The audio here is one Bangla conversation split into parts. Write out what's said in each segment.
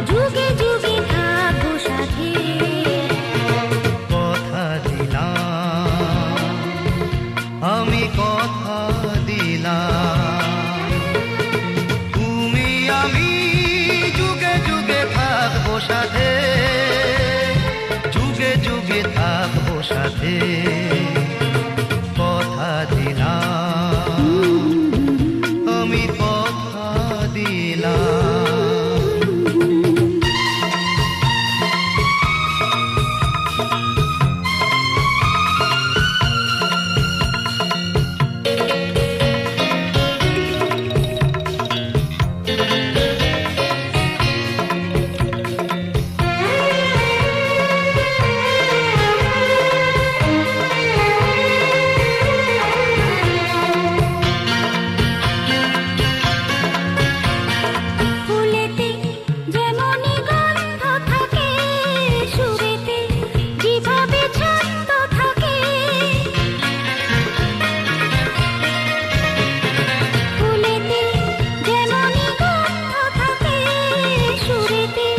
যুগে যুগে থাকবো সাথে। কথা দিলাম, আমি কথা দিলাম, তুমি আমি যুগে যুগে থাকবো সাথে, যুগে যুগে থাকবো সাথে। কথা দিলাম, আমি কথা দিলাম। ফুলেতে যেমনি গন্ধ থাকে, সুরেতে যেভাবে ছন্দ থাকে। ফুলেতে যেমনি গন্ধ থাকে, সুরেতে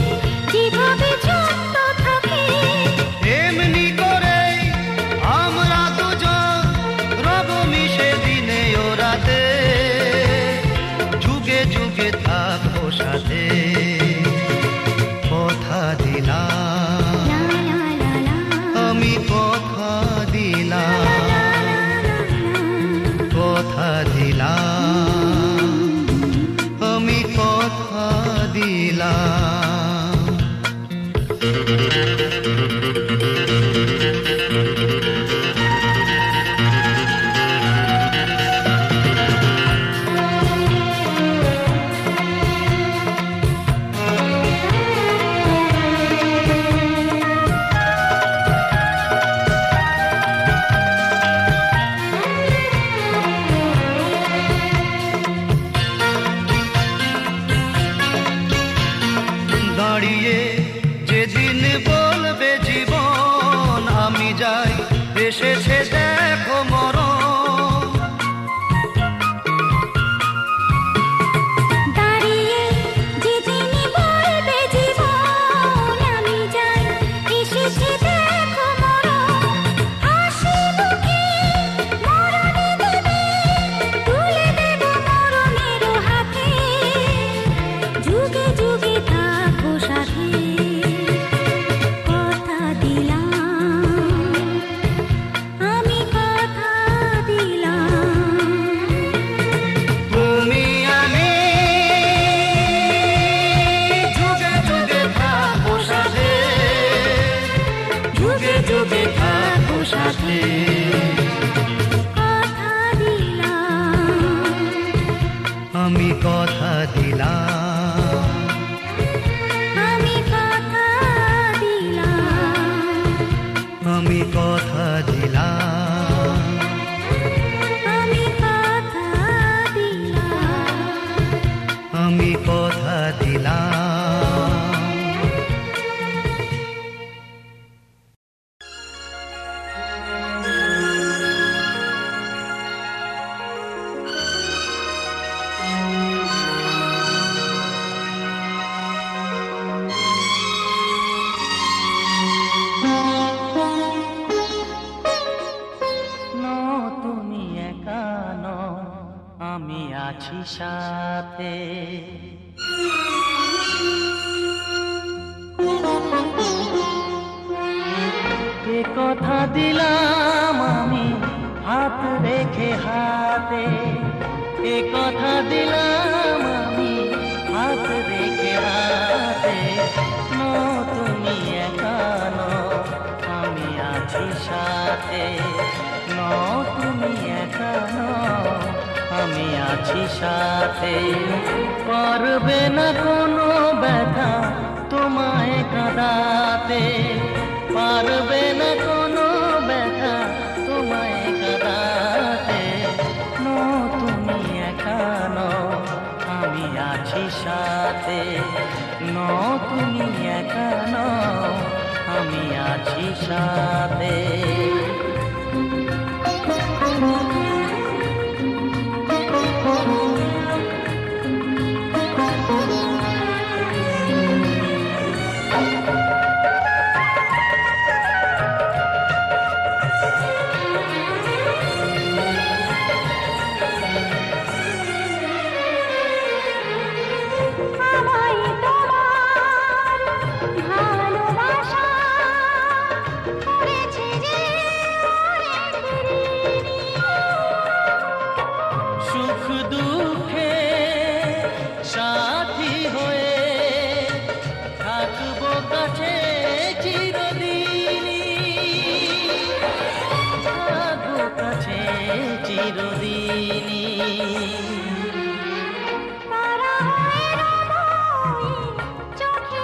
যেভাবে ছন্দ থাকে। এমনি করে আমরা দুজন রব মিশে দিনে ও রাতে, যুগে যুগে থাকবো সাথে। কথা দিলাম, লা লা লা লা, আমি কথা দিলাম, কথা দিলাম, আমি কথা দিলাম। দাঁড়িয়ে যেদিন বলবে জীবন, আমি যাই এসেছে দেখো মরণ। দাঁড়িয়ে যেদিনই বলবে জীবন, আমি যাই এসেছে দেখো মরণ। হাসি মুখে মরণে দেবে, তুলে দেব মরণেরও হাতে। যুগে যুগে থাকবো সাথে। কথা দিলাম, আমি কথা দিলাম। তুমি আমি যুগে যুগে থাকবো সাথে, যুগে যুগে থাকবো সাথে। কথা দিলাম, আমি কথা দিলাম, আমি কথা দিলাম, আমি কথা দিলাম, আমি কথা দিলাম। আমি কথা দিলাম। তুমি একা নও, আমি আছি সাথে। এ কথা দিলাম আমি হাত রেখে হাতে, এ কথা দিলাম আমি হাত রেখে হাতে। তুমি একা নও, আমি আছি সাথে। তুমি একা নও, আমি আছি সাথে। পারবে না কোনো ব্যথা তোমায় কাঁদাতে, পারবে না কোনো ব্যথা তোমায় কাঁদাতে। তুমি একা নও, আমি আছি সাথে। তুমি একা নও, আমি আছি সাথে।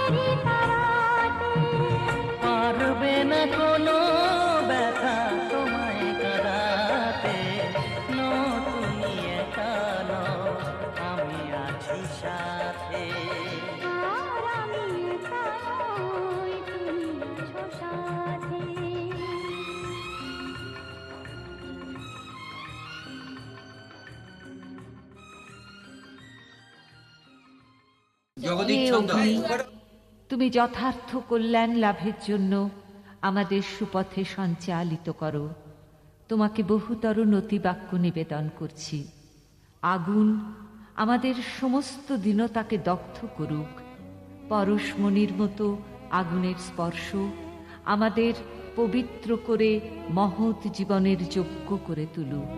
প্রাণেরই তারাতে পারবে না কোনো ব্যথা তোমায় কাঁদাতে। তুমি একা নও, আমি আছি সাথে। আর আমি একা নই, তুমি আছো সাথে। জগদীশ হে চন্দ্র অগ্নি, তুমি যথার্থ কল্যাণ লাভের জন্য আমাদের সুপথে সঞ্চালিত করো। তোমাকে বহুতর নতিবাক্য নিবেদন করছি। আগুন আমাদের সমস্ত দীনতাকে দগ্ধ করুক। পরশমণির মতো আগুনের স্পর্শ আমাদের পবিত্র করে মহৎ জীবনের যোগ্য করে তুলুক।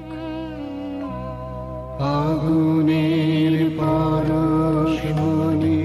আগুনের পরশমণি